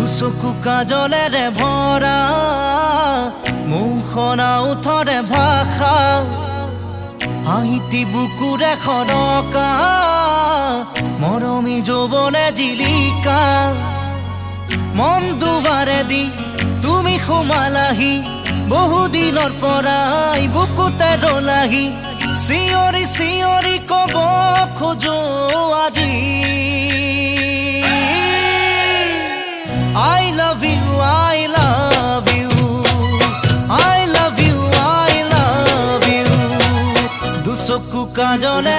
দুচকু কাজলেৰে ভৰা মুখনা উঠৰে ভাষা হাঁহিতি বুকুৰে খৰকা মৰমী যৌৱনে জিলিকা মন দুবাৰে দি তুমি সোমালাহি বহুদিনৰ পৰাই বুকুতে ৰলাহি চিঞৰি চিঞৰি কব খোজো আজি I love you, I love you, I love you, I love you দুচকু কাজলে